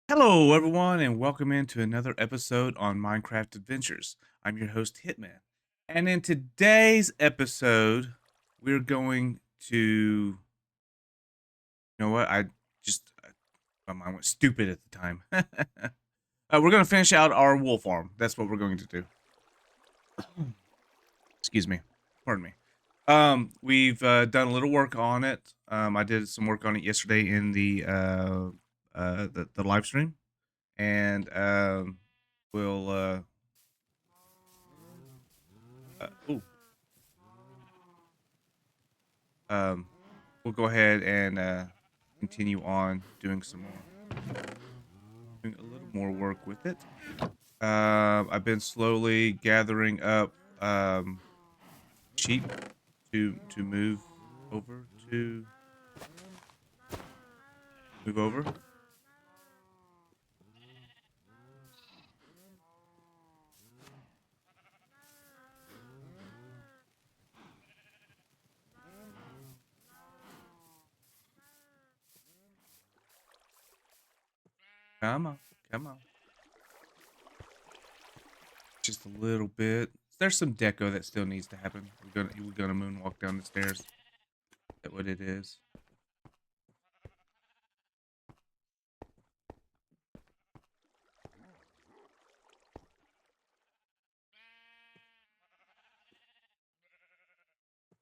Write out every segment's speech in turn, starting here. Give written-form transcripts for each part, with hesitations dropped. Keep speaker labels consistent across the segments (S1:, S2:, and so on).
S1: Hello, everyone, and welcome into another episode on Minecraft Adventures. I'm your host, Hitman. And in today's episode, we're going to, you know what? My mind went stupid at the time. We're going to finish out our wool farm. That's what we're going to do. Excuse me. Pardon me. We've done a little work on it. I did some work on it yesterday in the live stream. And we'll ooh, um, we'll go ahead and continue on doing a little more work with it. I've been slowly gathering up sheep to over to move over. Come on, come on. Just a little bit. There's some deco that still needs to happen. We're gonna moonwalk down the stairs. Is that what it is?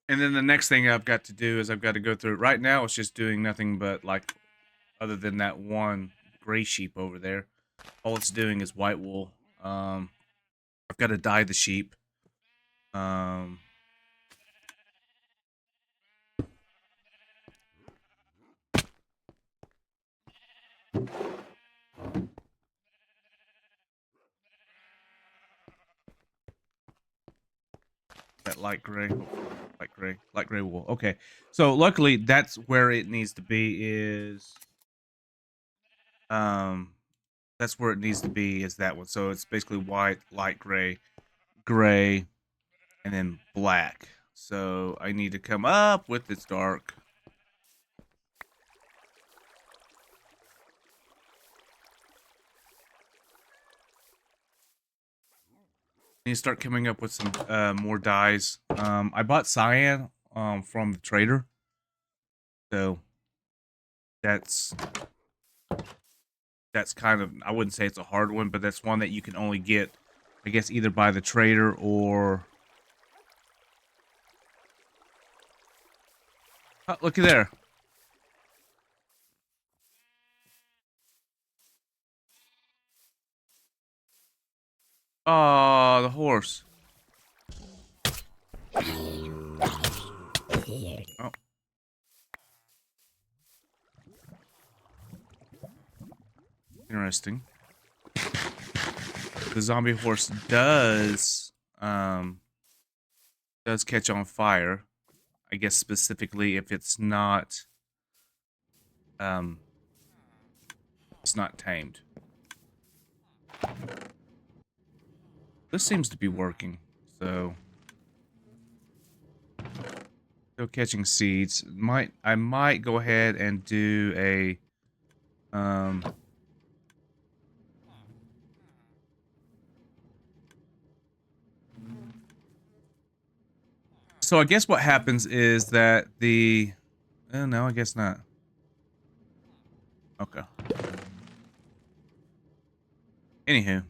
S1: And then the next thing I've got to do is I've got to go through it. Right now, it's just doing nothing but, like, other than that one gray sheep over there. All it's doing is white wool. I've got to dye the sheep. Um, that light gray wool. Okay, so luckily that's where it needs to be. Um, that's where it needs to be. Is that one? So it's basically white, light gray, gray, and then black. So I need to come up with this dark. Need to start coming up with some more dyes. I bought cyan from the trader, so that's kind of, I wouldn't say it's a hard one, but that's one that you can only get, I guess, either by the trader or oh, looky there. Oh, the horse. Oh, interesting. The zombie horse does catch on fire. I guess specifically if um it's not tamed. This seems to be working. So still catching seeds. I might go ahead and do a so I guess what happens is that no, I guess not. Okay. Anywho,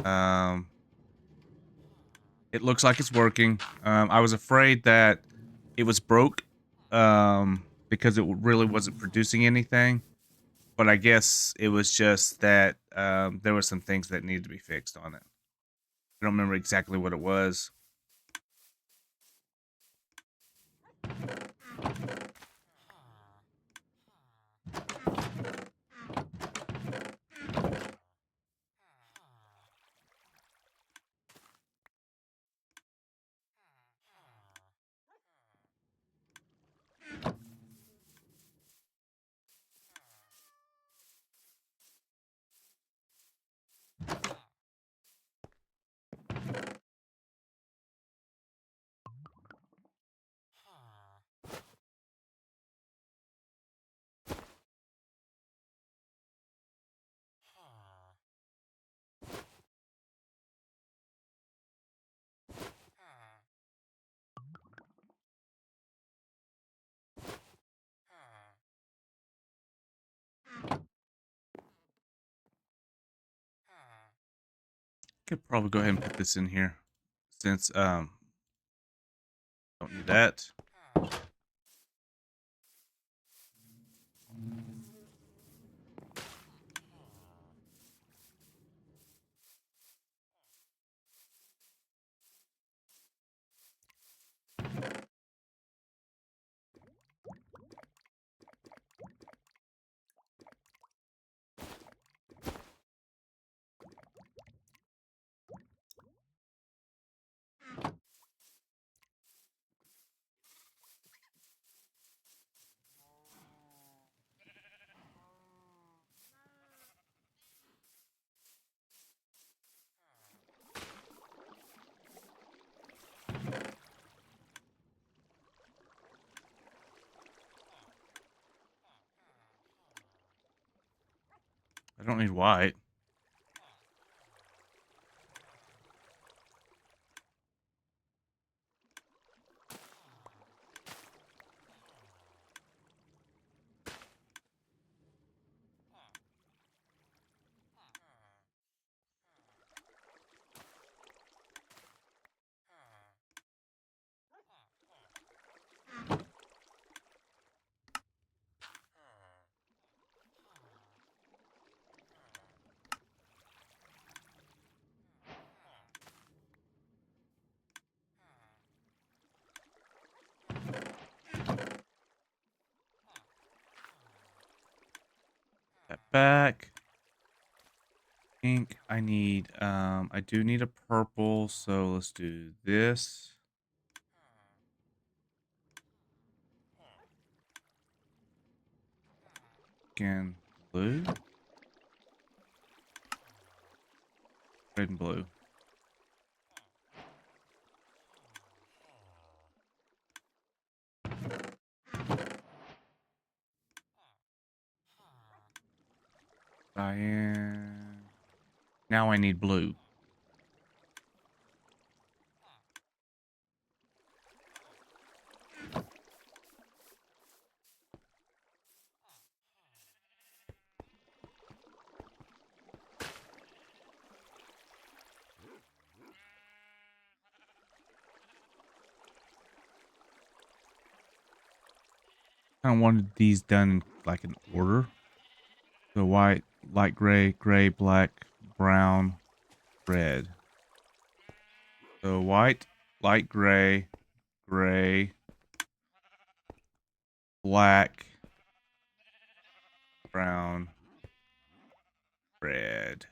S1: um, it looks like it's working. I was afraid that it was broke, because it really wasn't producing anything. But I guess it was just that there were some things that needed to be fixed on it. I don't remember exactly what it was. Could probably go ahead and put this in here since don't need that. I don't need white. That back. Pink. I need I do need a purple, so let's do this. Again, blue. Red and blue. Cyan. Now I need blue. I wanted these done in like an order. So white, light gray, gray, black, brown, red. So white, light gray, gray, black, brown, red.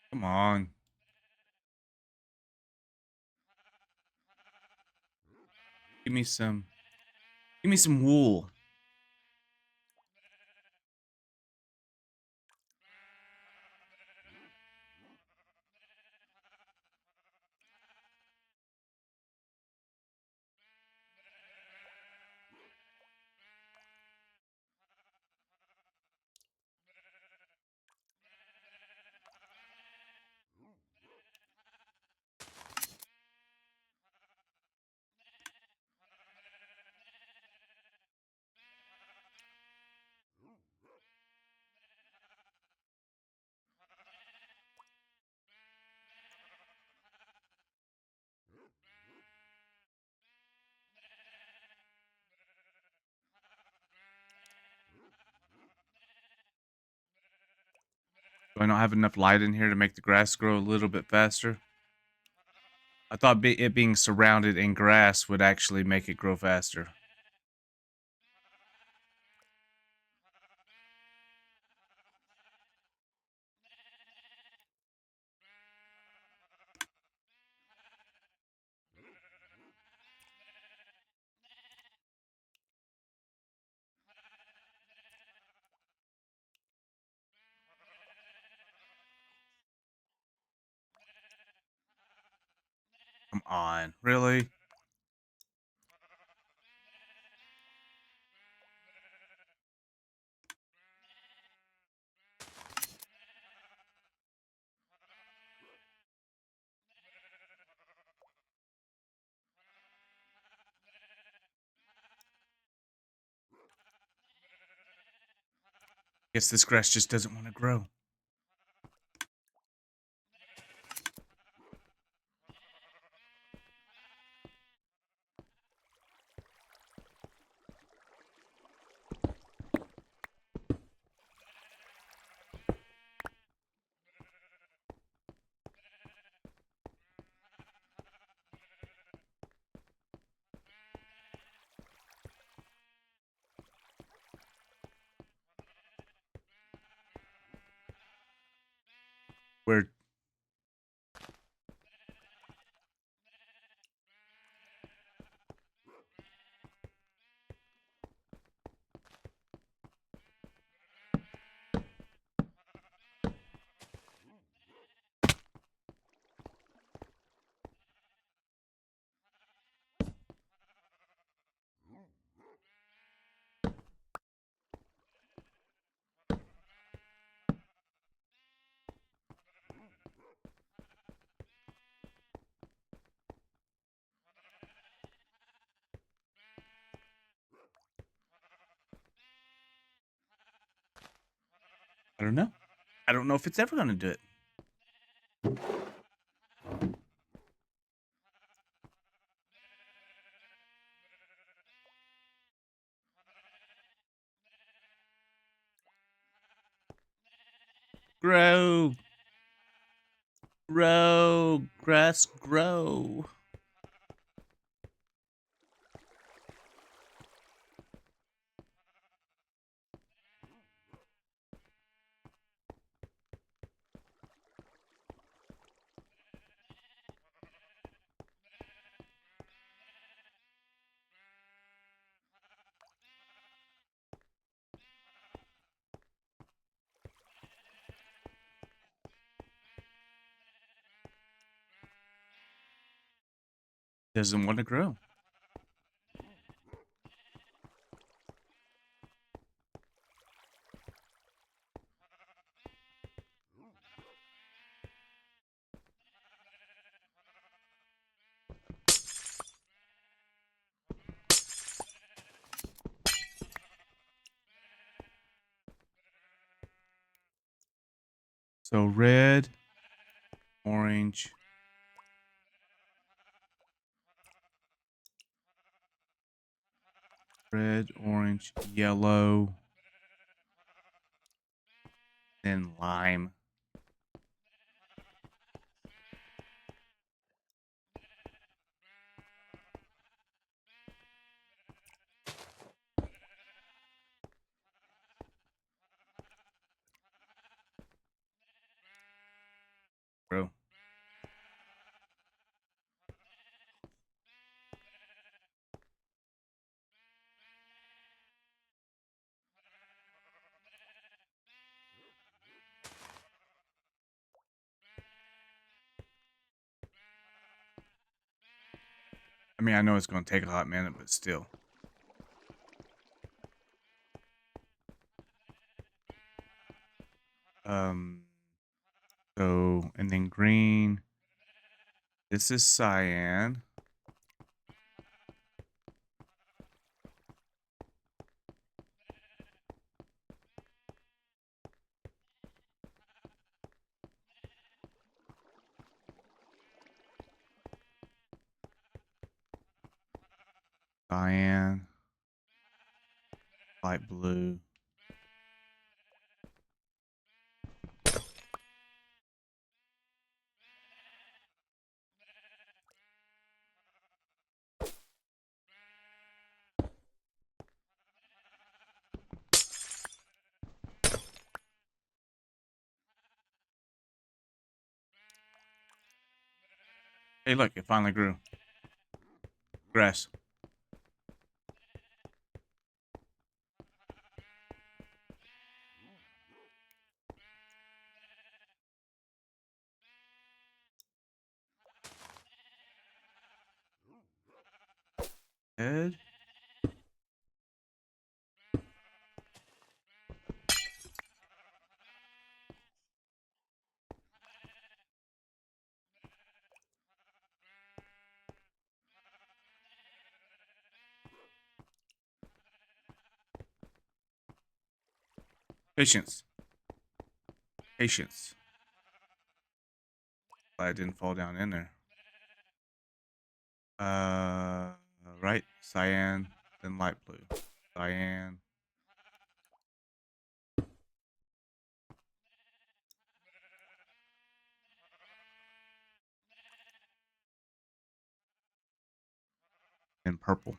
S1: Come on. Give me some. Give me some wool. Do I not have enough light in here to make the grass grow a little bit faster? I thought it being surrounded in grass would actually make it grow faster. on, really? Guess this grass just doesn't want to grow. Where? I don't know. I don't know if it's ever going to do it. Grow. Grow. Grass, grow. Doesn't want to grow. So red, orange, red, orange, yellow, then lime. Grow. I mean, I know it's going to take a hot minute, but still. So, and then green. This is cyan. Cyan. Light blue. Hey, look, it finally grew. Grass. Head. Patience. Patience. I didn't fall down in there. Right. Cyan, then light blue. Cyan. And purple.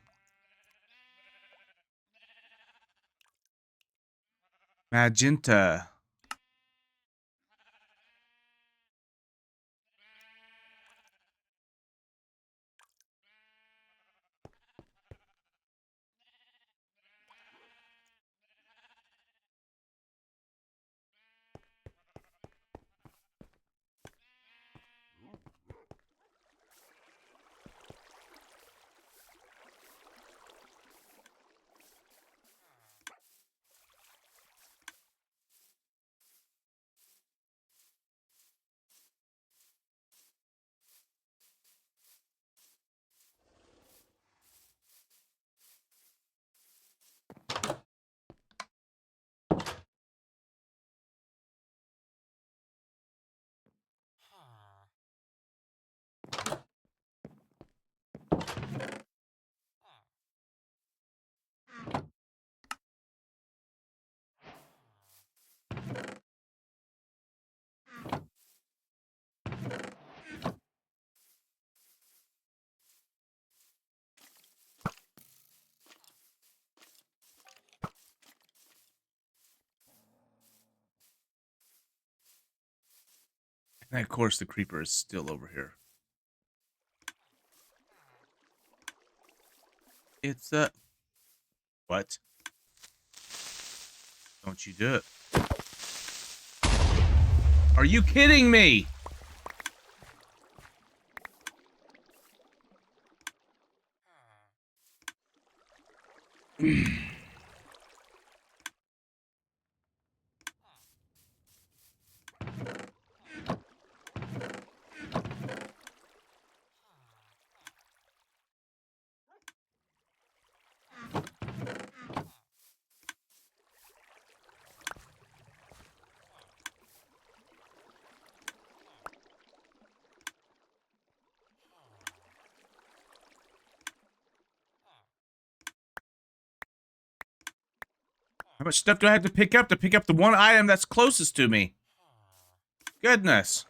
S1: Magenta. And of course, the creeper is still over here. It's what? Don't you do it. Are you kidding me? How much stuff do I have to pick up the one item that's closest to me? Goodness.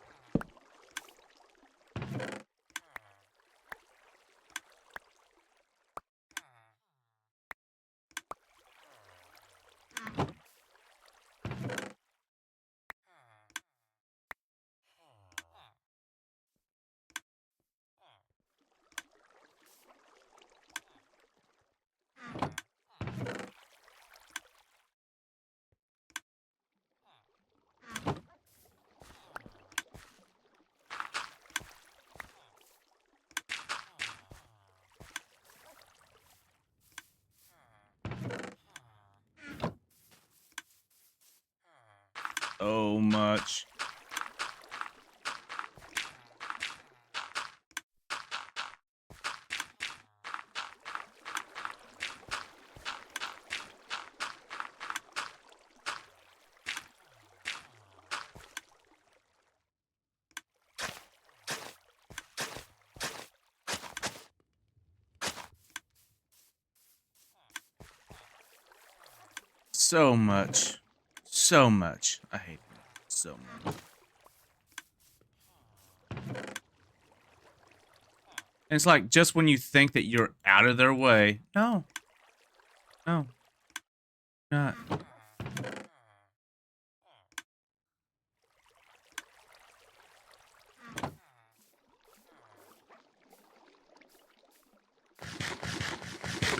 S1: So much. So much. So much. I hate them so much. And it's like, just when you think that you're out of their way. No. No. Not.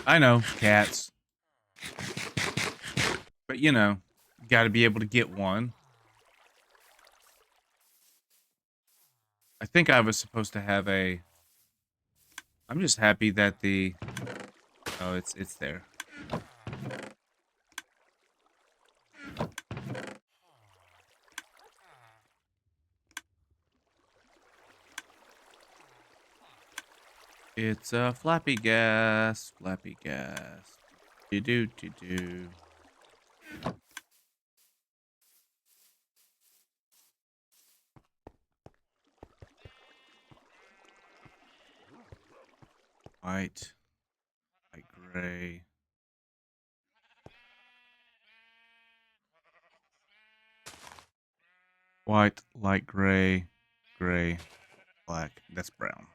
S1: I know, cats. But, you know, you gotta be able to get one. I think I was supposed to have a... I'm just happy that the Oh, it's there. It's a flappy gas. Flappy gas. Do do do do. White. Light gray. White, light gray, gray, black. That's brown.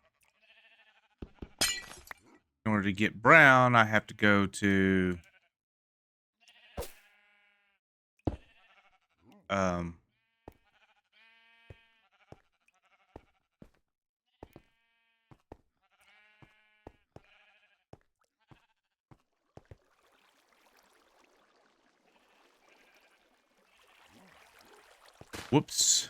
S1: In order to get brown, I have to go to um whoops.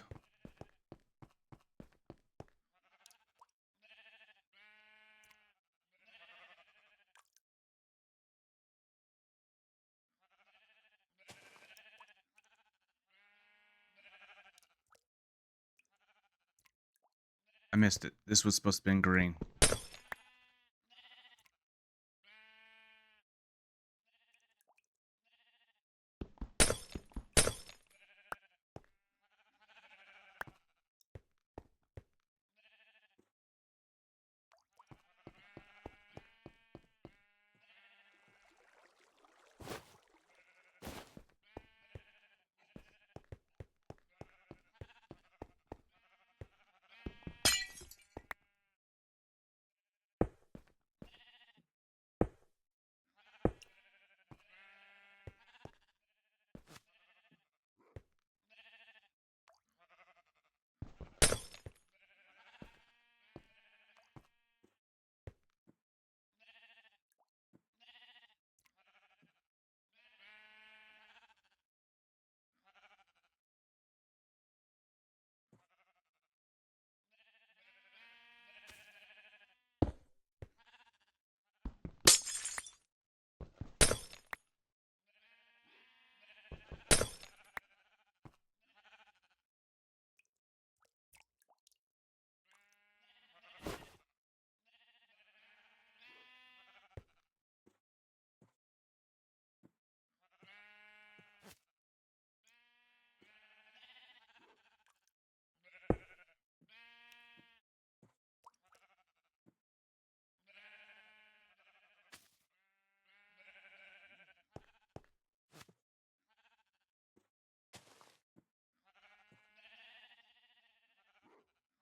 S1: I missed it. This was supposed to be in green.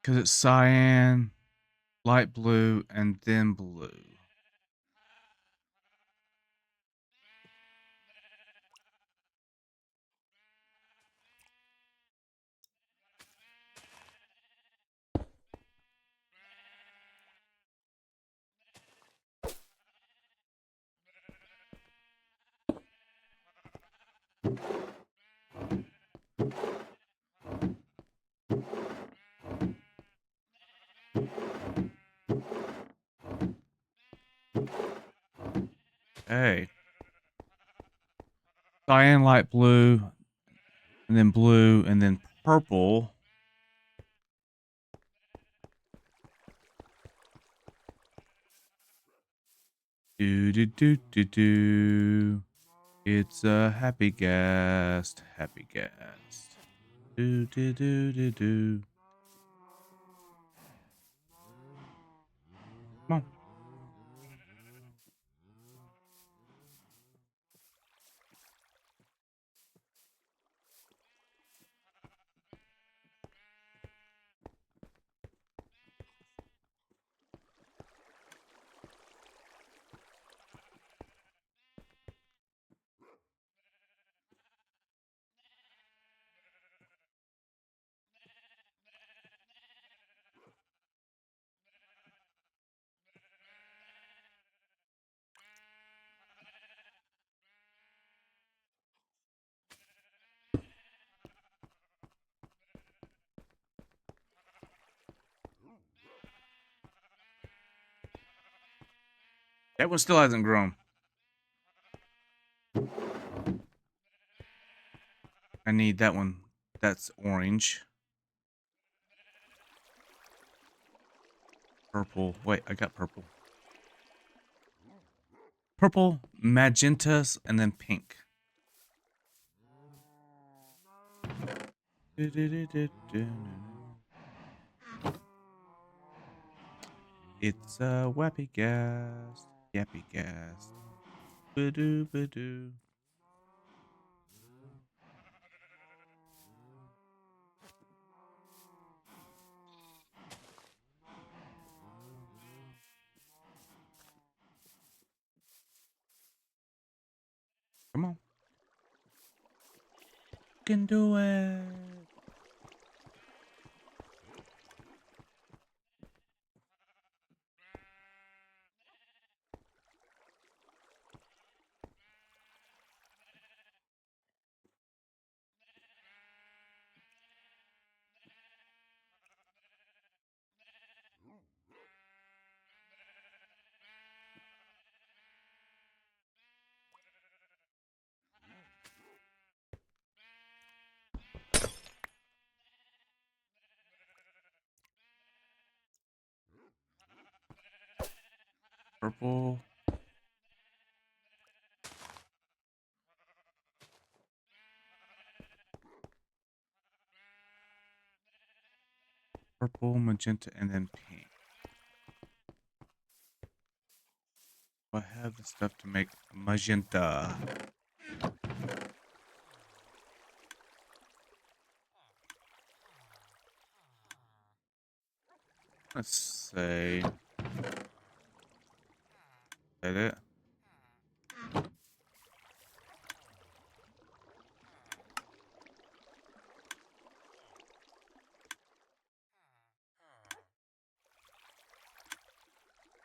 S1: Because it's cyan, light blue, and then blue. Hey. Cyan, light blue, and then purple. Do do do do do. It's a happy guest. Happy guest. Do do do do do. Come on. That one still hasn't grown. I need that one. That's orange. Purple. Wait, I got purple. Purple, magentas, and then pink. It's a wappy gas. Yappy gas. Badoo badoo. Come on. You can do it. Purple. Purple, magenta, and then pink. I have the stuff to make magenta. Let's say that it.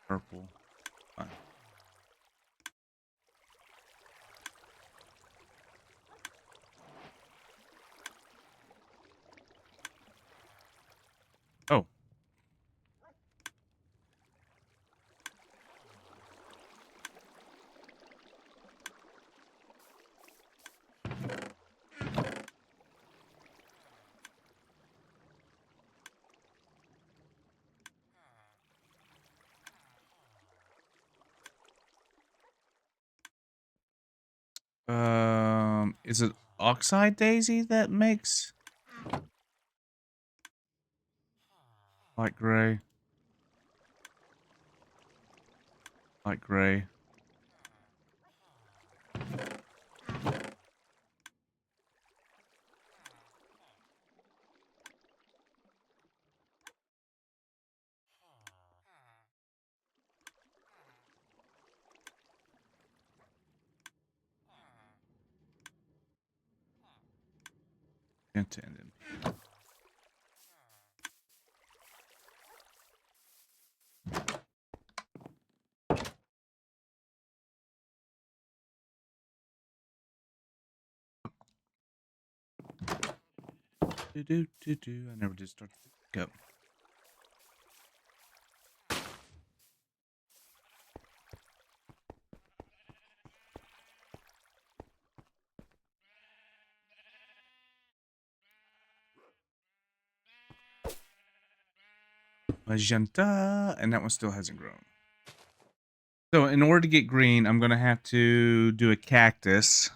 S1: Purple. Fine. Oh. Is it oxide daisy that makes light gray? Light gray. Magenta and then I never did start to pick up. Magenta, and that one still hasn't grown. So in order to get green, I'm gonna have to do a cactus.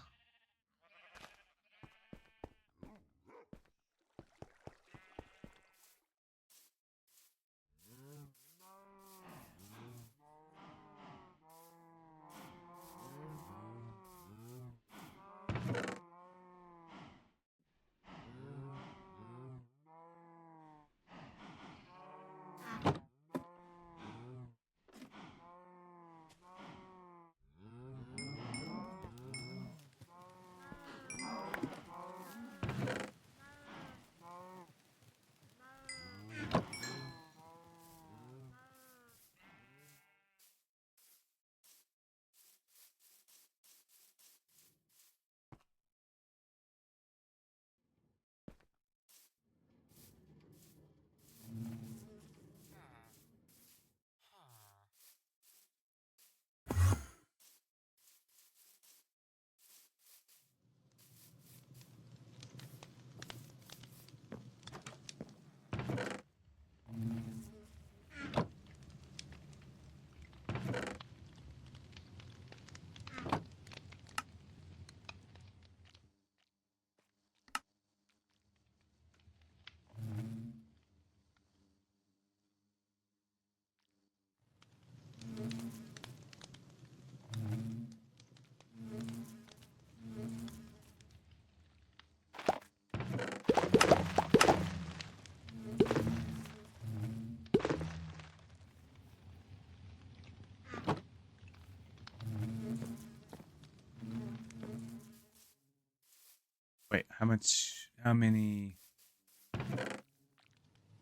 S1: Wait, how much? How many?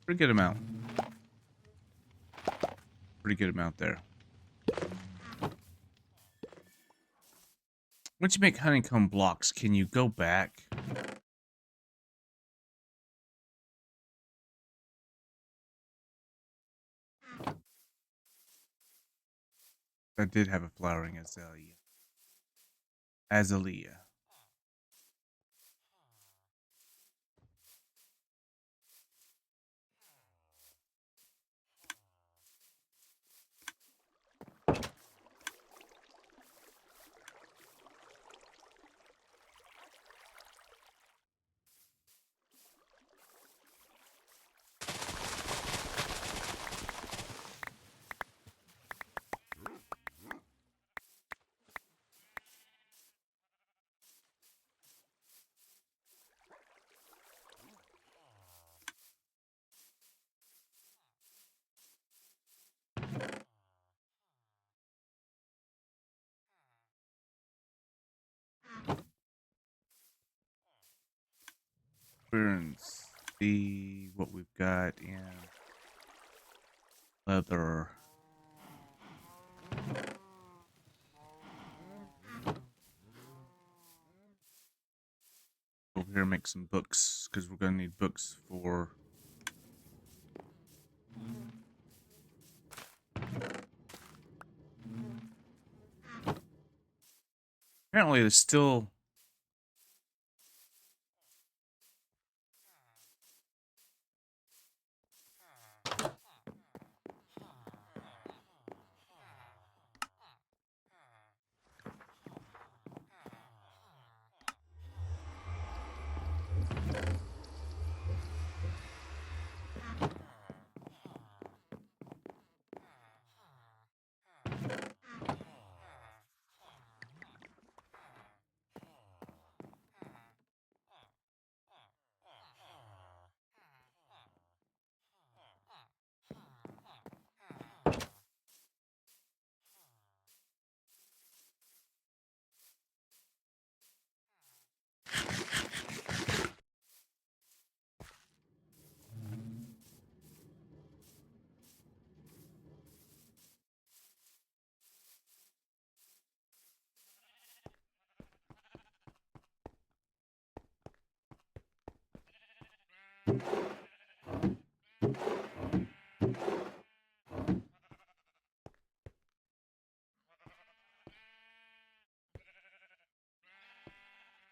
S1: Pretty good amount. Pretty good amount there. Once you make honeycomb blocks, can you go back? I did have a flowering azalea. Azalea. And see what we've got in leather. Over here, make some books because we're gonna need books for. Apparently, there's still.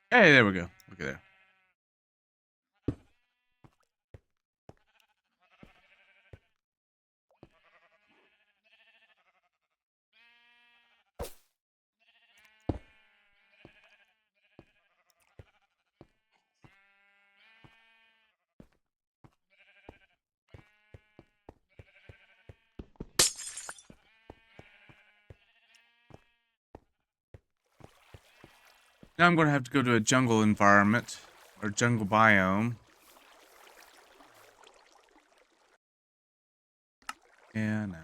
S1: Hey, there we go. Look at there. Now I'm going to have to go to a jungle environment or jungle biome. Yeah, no.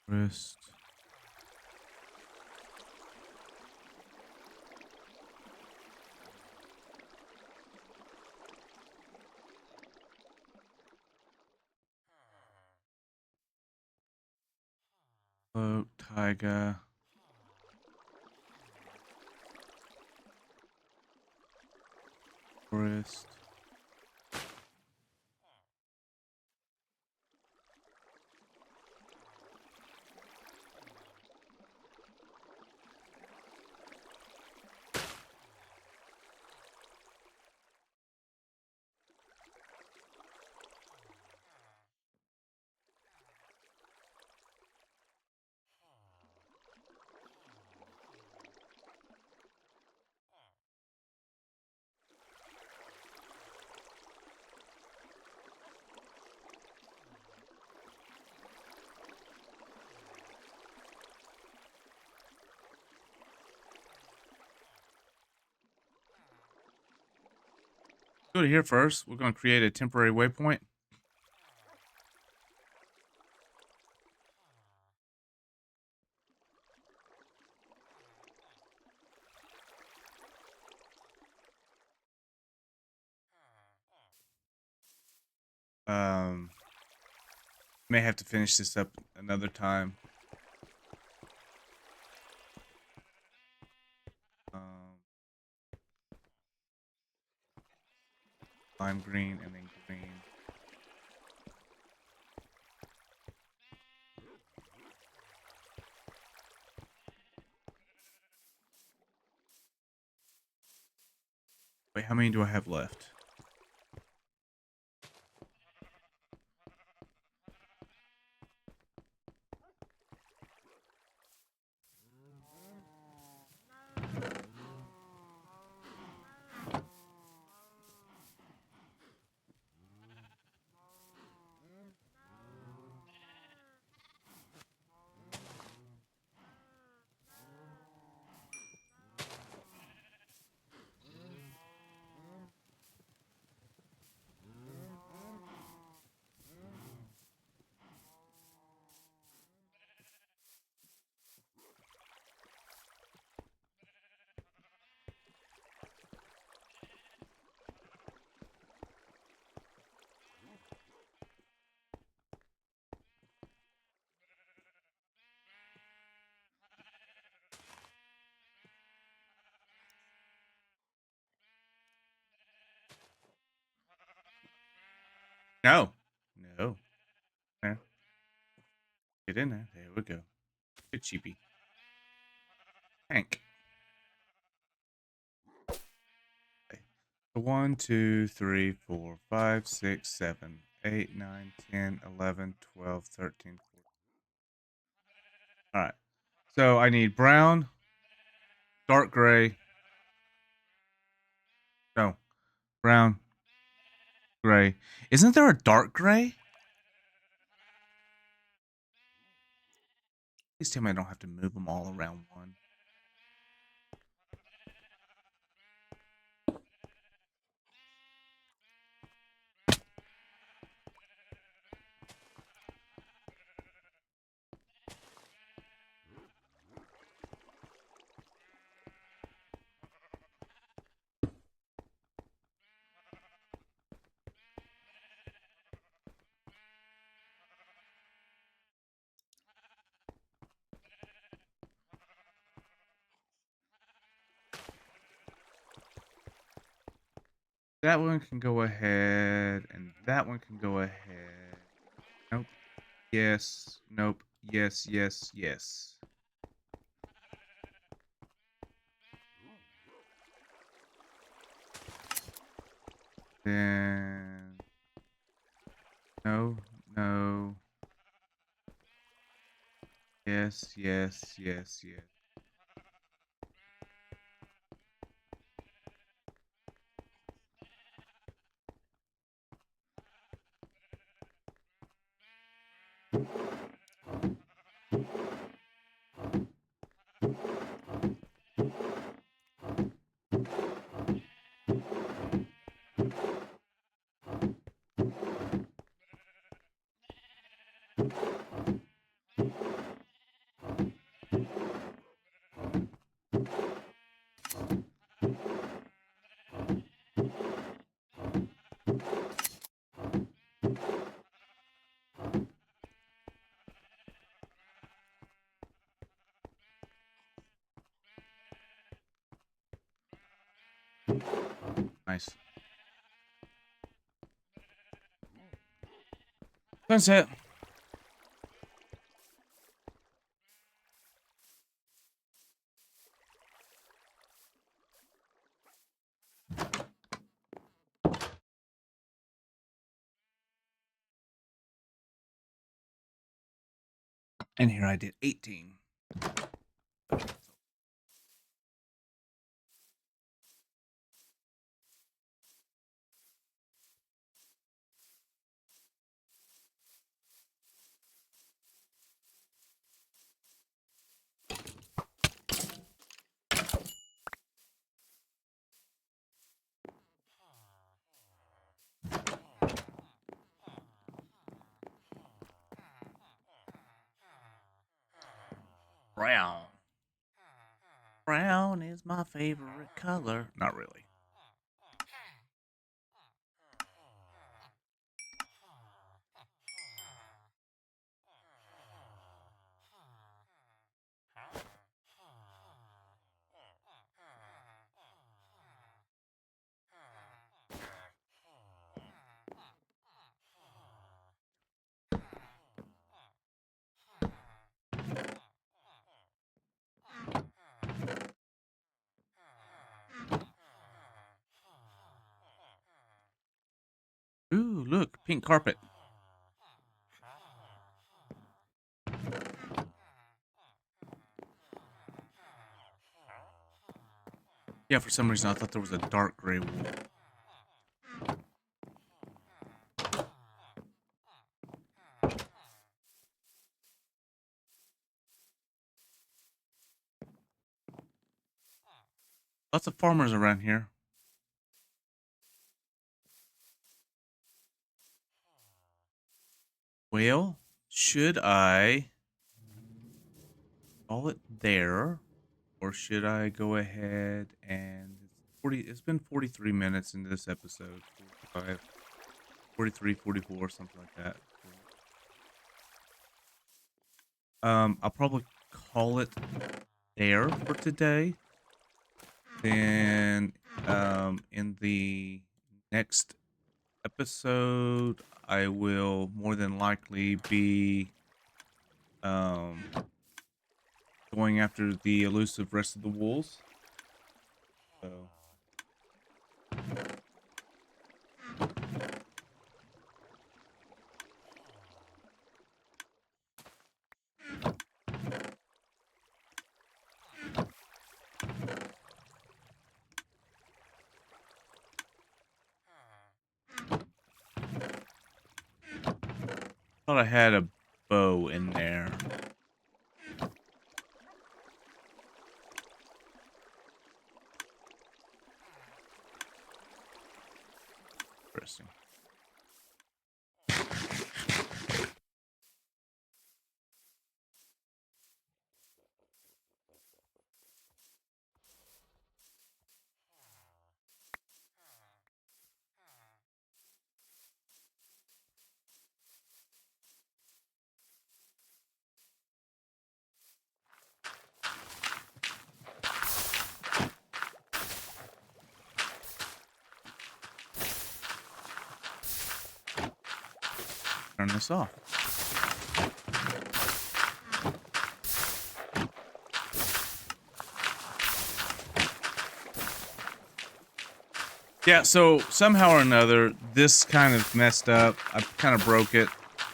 S1: Wrist. Float, tiger. Wrist. Go to here first. We're going to create a temporary waypoint. May have to finish this up another time. Lime green and then green. Wait, how many do I have left? No. No. There. Get in there. There we go. Good cheapy. Hank. Okay. 1, 2, 3, 4, 5, 6, 7, 8, 9, 10, 11, 12, 13, 14. Alright. So I need brown, dark gray. No. Brown, gray. Isn't there a dark gray? Please tell me I don't have to move them all around one. That one can go ahead, and that one can go ahead. Nope. Yes. Nope. Yes, yes, yes. Then... No, no. Yes, yes, yes, yes. Nice. Sunset. And here I did 18. Brown. Brown is my favorite color. Not really. Ooh, look, pink carpet. Yeah, for some reason I thought there was a dark gray wool. Lots of farmers around here. Well, should I call it there? Or should I go ahead and it's been 43 minutes into this episode. 45, 43, 44, something like that. I'll probably call it there for today. Then in the next episode I will more than likely be going after the elusive rest of the wolves. So thought I had a bow in there. Interesting. Turn this off. Yeah, so somehow or another, this kind of messed up. I kind of broke it.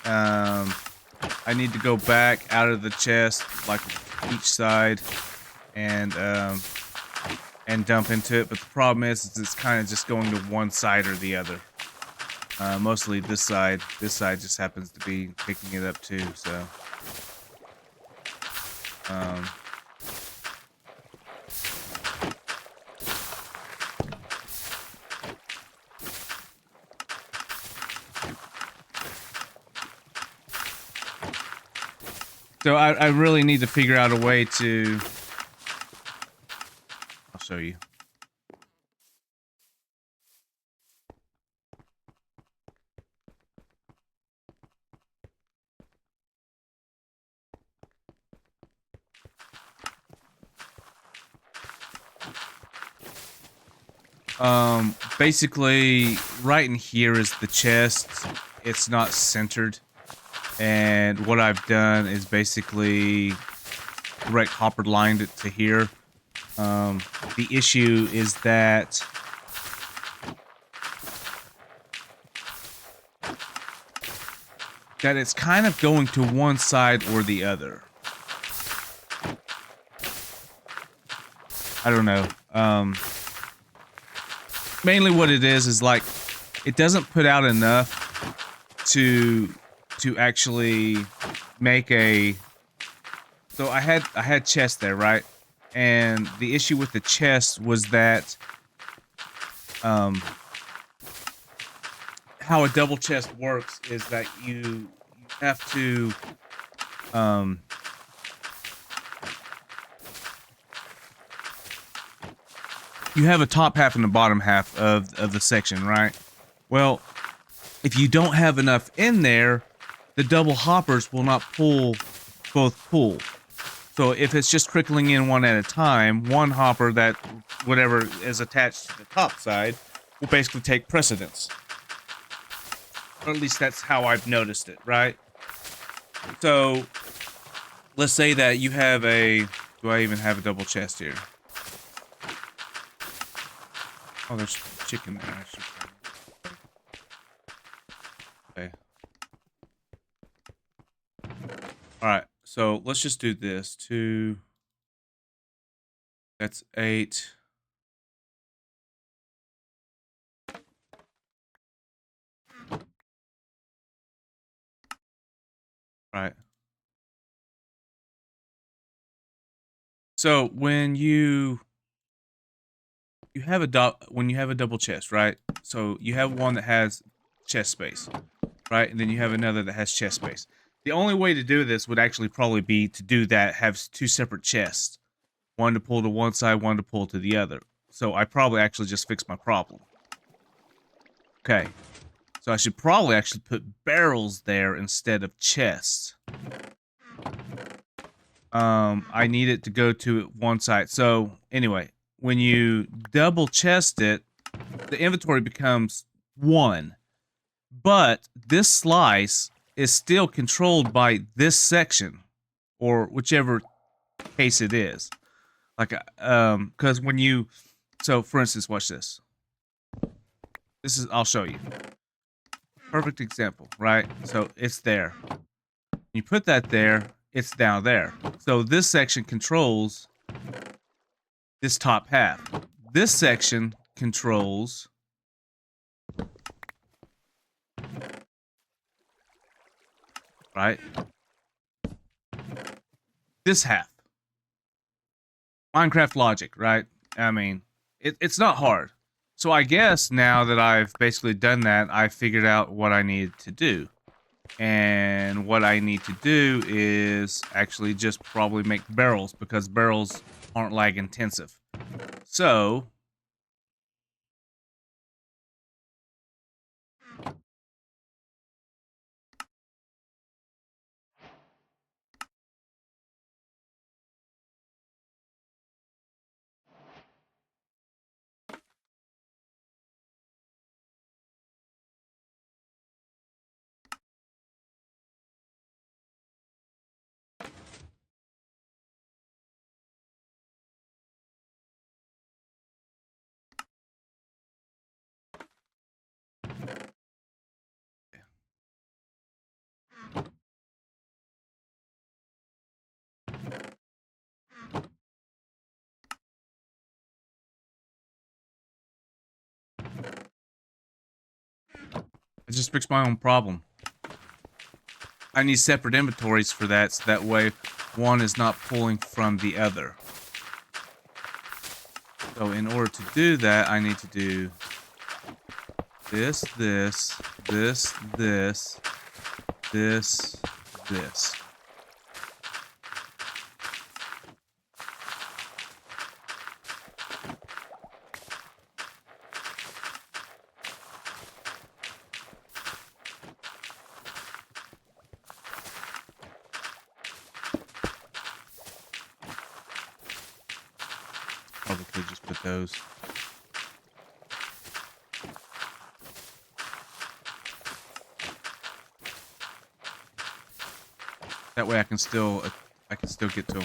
S1: I need to go back out of the chest, like each side, and dump into it. But the problem is it's kind of just going to one side or the other. Mostly this side. This side just happens to be picking it up too. So, I really need to figure out a way to. I'll show you. Basically, right in here is the chest. It's not centered. And what I've done is basically direct hopper lined it to here. The issue is that it's kind of going to one side or the other. I don't know. Mainly what it is like it doesn't put out enough to actually make a. So I had chest there, right? And the issue with the chest was that how a double chest works is that you have to you have a top half and a bottom half of the section, right? Well, if you don't have enough in there, the double hoppers will not pull both pool. So if it's just trickling in one at a time, one hopper that whatever is attached to the top side will basically take precedence. Or at least that's how I've noticed it, right? So let's say that you have a. Do I even have a double chest here? Oh, there's chicken there. Okay. All right. So let's just do this. 2. That's 8. All right. So when you have a when you have a double chest, right? So you have one that has chest space, right? And then you have another that has chest space. The only way to do this would actually probably be to do that, have 2 separate chests. One to pull to one side, one to pull to the other. So I probably actually just fixed my problem. Okay. So I should probably actually put barrels there instead of chests. I need it to go to one side. So anyway, when you double chest it, the inventory becomes 1. But this slice is still controlled by this section, or whichever case it is. Like, because when you, so for instance, watch this. This is, I'll show you. Perfect example, right? So it's there. You put that there, it's down there. So this section controls this top half. This section controls right? This half. Minecraft logic, right? I mean, it's not hard. So I guess now that I've basically done that, I figured out what I need to do. And what I need to do is actually just probably make barrels, because barrels aren't lag intensive. So I just fixed my own problem. I need separate inventories for that, so that way one is not pulling from the other. So in order to do that, I need to do this, this, this, this, this, this. Probably could just put those. That way I can still get to them.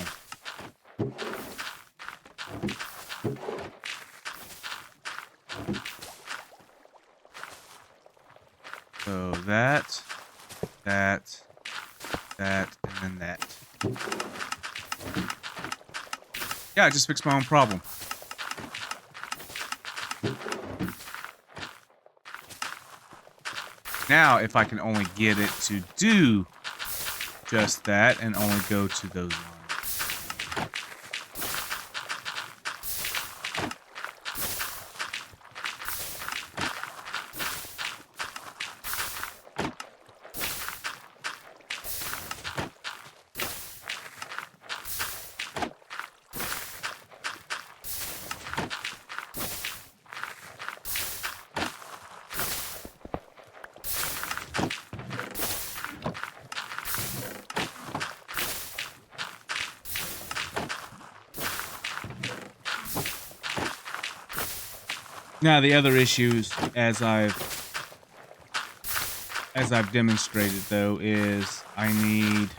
S1: So that, and then that. Yeah, I just fixed my own problem. Now, if I can only get it to do just that and only go to those lines. Now the other issues, as I've demonstrated though, is I need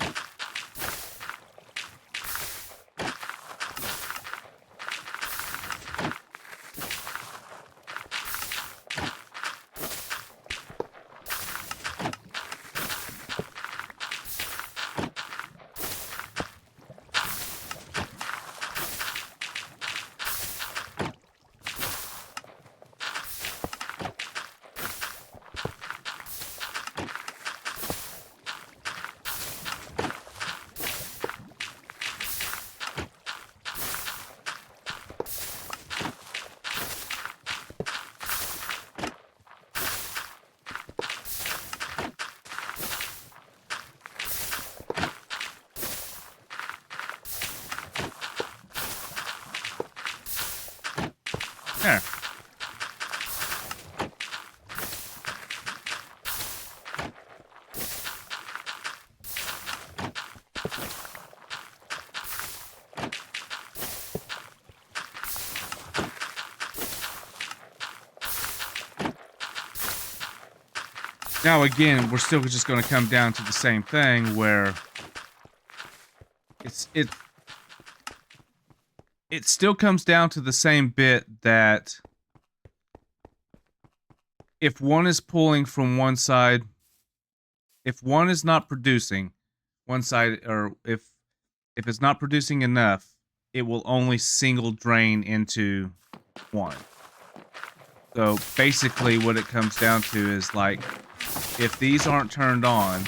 S1: There. Now again, we're still just going to come down to the same thing where it still comes down to the same bit that if one is pulling from one side, if one is not producing one side, or if it's not producing enough, it will only single drain into one. So basically what it comes down to is like, if these aren't turned on,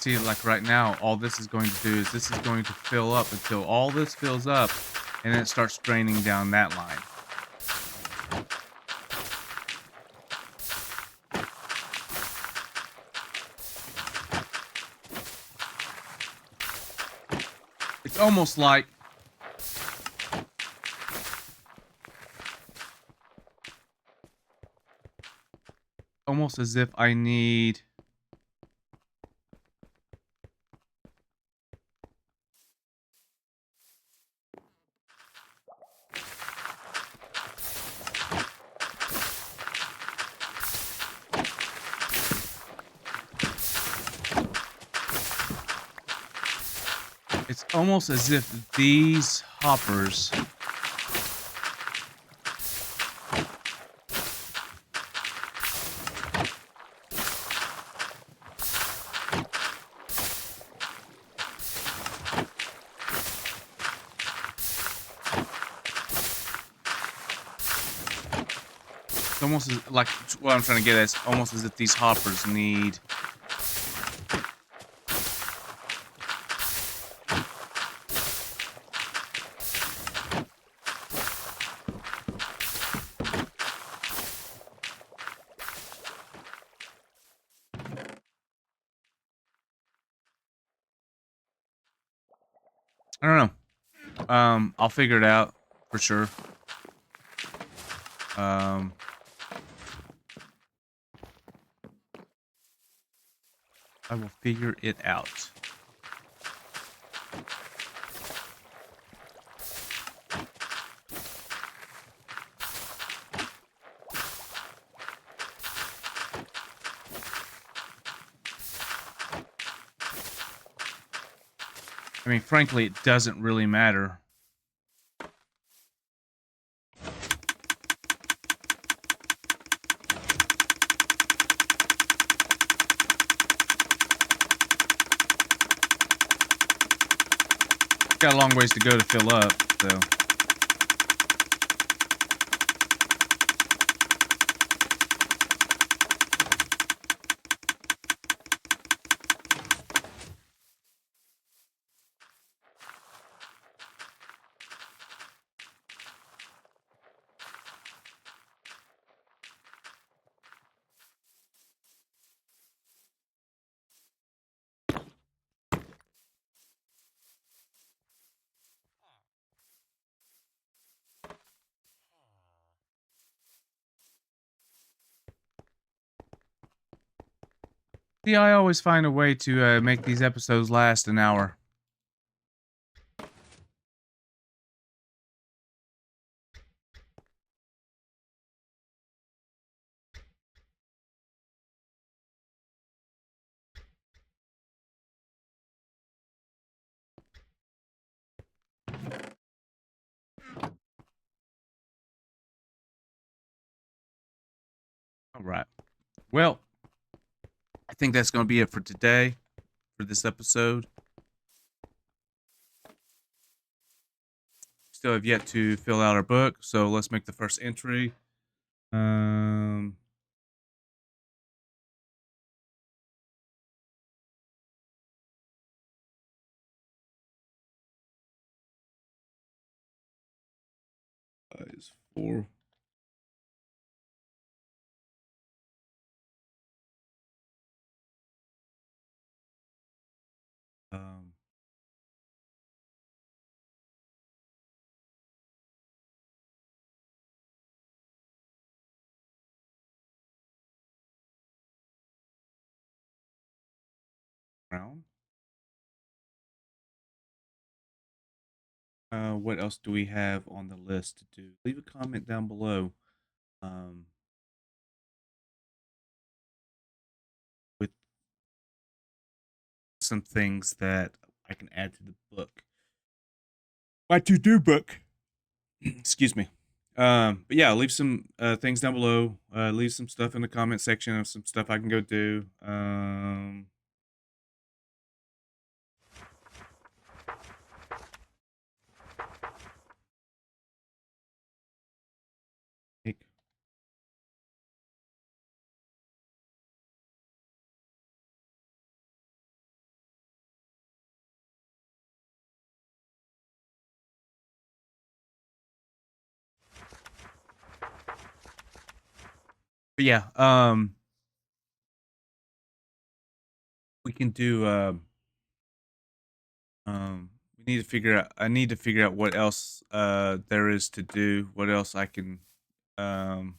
S1: see, like right now, all this is going to do is this is going to fill up until all this fills up, and then it starts draining down that line. It's almost like almost as if I need it's almost as if these hoppers it's almost as, like what I'm trying to get at is almost as if these hoppers need I don't know. I'll figure it out for sure. I will figure it out. I mean, frankly, it doesn't really matter. Got a long ways to go to fill up, so. See, I always find a way to make these episodes last an hour. All right. Well, I think that's going to be it for today, for this episode. Still have yet to fill out our book, so let's make the first entry. Um, is 4. Um, Brown. What else do we have on the list to do? Leave a comment down below. Um, with some things that I can add to the book. My to-do book. Excuse me. But yeah, leave some things down below. Leave some stuff in the comment section of some stuff I can go do. Take- But yeah, we can do. We need to figure out. I need to figure out what else there is to do. What else I can um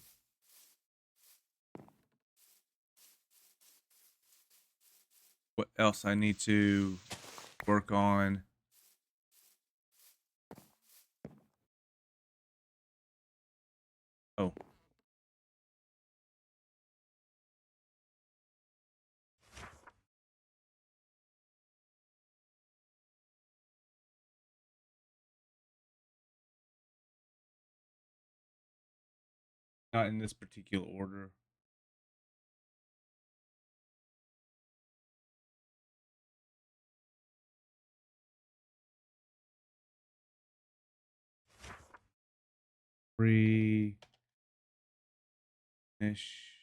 S1: what else I need to work on. Oh, not in this particular order. Finish.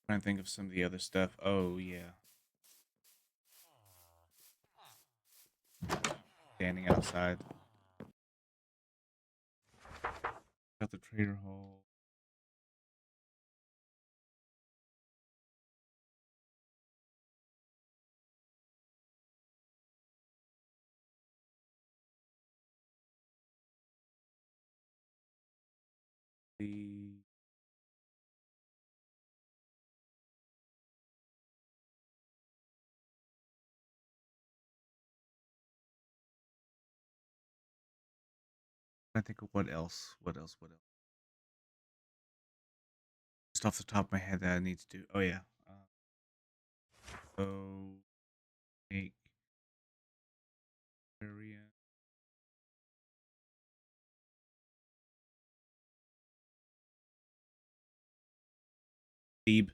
S1: Trying to think of some of the other stuff. Oh yeah, standing outside. Got the trader hall. The I think of what else? What else? What else? Just off the top of my head that I need to do. Oh yeah. So make area. Deeb.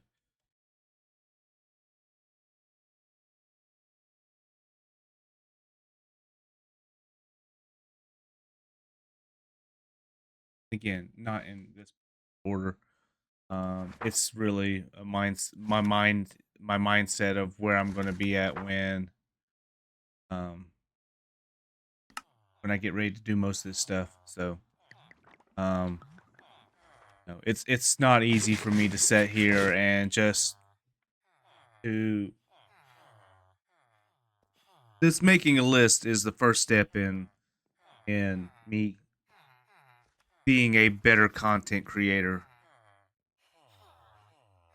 S1: Again, not in this order. It's really my mindset of where I'm going to be at um, when I get ready to do most of this stuff. So, um, no, it's not easy for me to sit here and just to this making a list is the first step in me being a better content creator.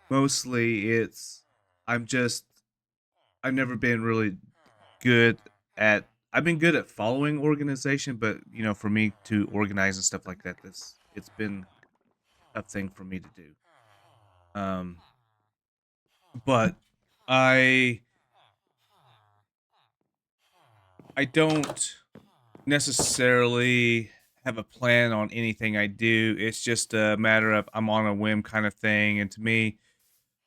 S1: Mostly it's I'm just I've never been really good at I've been good at following organization, but you know, for me to organize and stuff like that, this it's been a thing for me to do. Um but I don't necessarily have a plan on anything I do. It's just a matter of I'm on a whim kind of thing. And to me,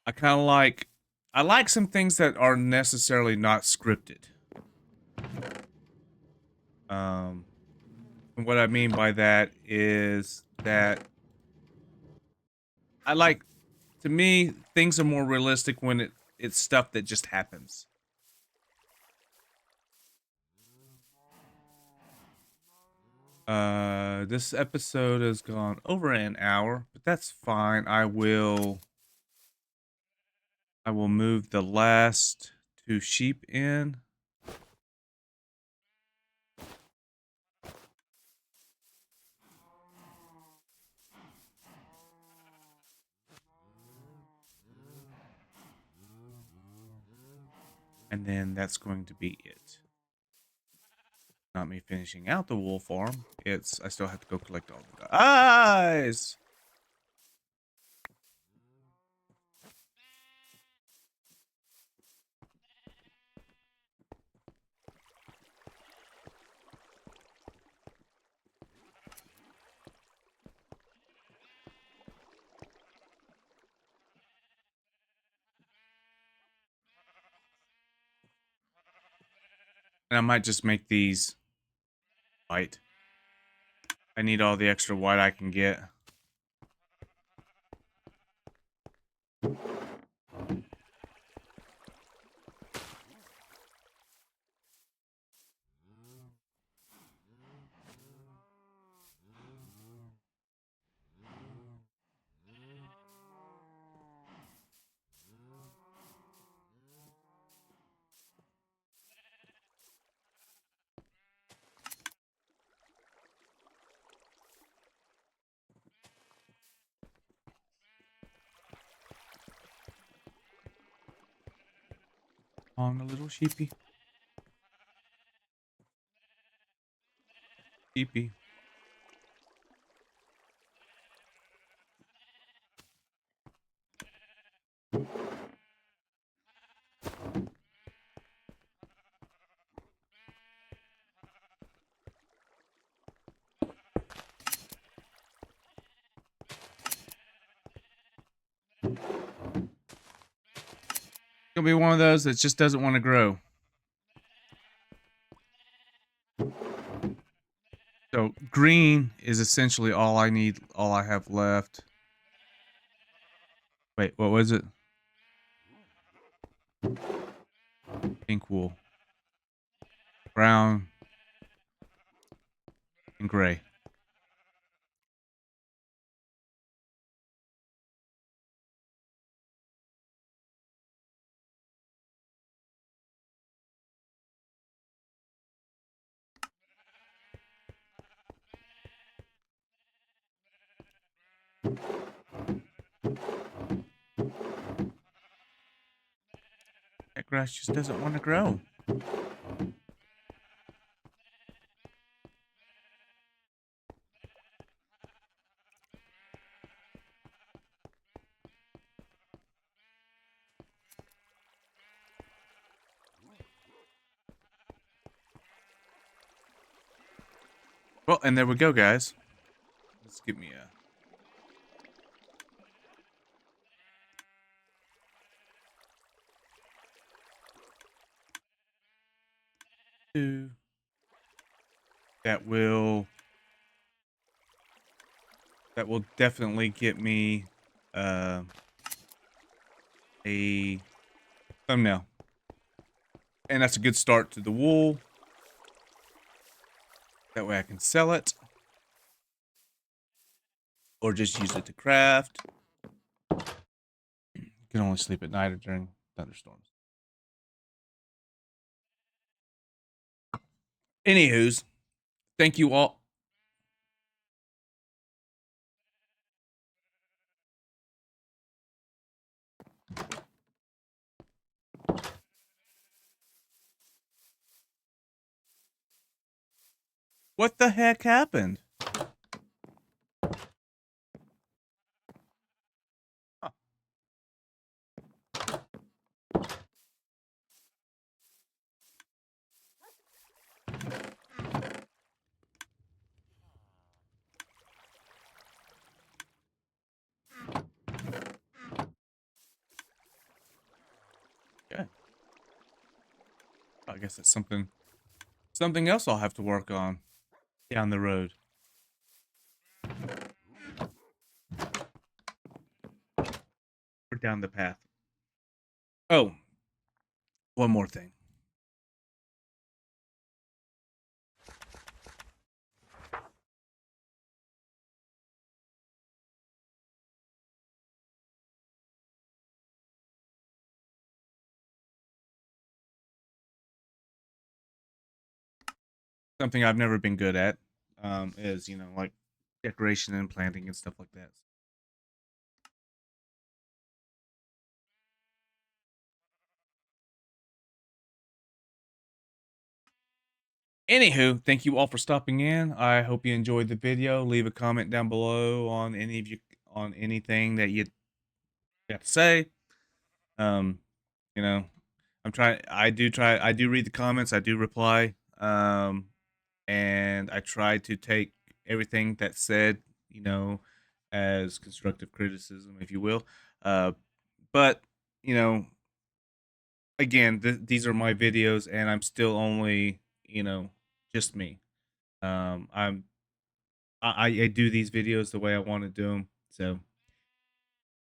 S1: I kind of like I like some things that are necessarily not scripted. And what I mean by that is that I like, to me, things are more realistic when it's stuff that just happens. This episode has gone over an hour, but that's fine. I will move the last 2 sheep in. And then that's going to be it. Not me finishing out the wool farm. I still have to go collect all the eyes. And I might just make these white. I need all the extra white I can get. On a little sheepy. Sheepy. Gonna be one of those that just doesn't want to grow. So green is essentially all I need, all I have left. Wait, what was it? Pink wool. Brown. And gray. That grass just doesn't want to grow. Well, and there we go, guys. Let's give me a... two. That will definitely get me a thumbnail. And that's a good start to the wool. That way I can sell it. Or just use it to craft. You can only sleep at night or during thunderstorms. Anywho's, thank you all. What the heck happened? Huh. I guess that's something else I'll have to work on down the road. Or down the path. Oh, one more thing. Something I've never been good at is, like decoration and planting and stuff like that. Anywho, thank you all for stopping in. I hope you enjoyed the video. Leave a comment down below on anything that you got to say. Um, you know, I do read the comments, I do reply. And I try to take everything that's said, you know, as constructive criticism, if you will. Uh, but you know, again, these are my videos, and I'm still only, just me. I'm I do these videos the way I want to do them. So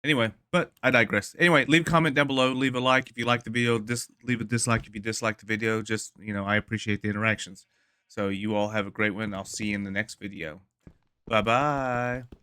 S1: anyway, but I digress. Anyway, leave a comment down below. Leave a like if you like the video. Leave a dislike if you dislike the video. Just, I appreciate the interactions. So you all have a great one. I'll see you in the next video. Bye bye.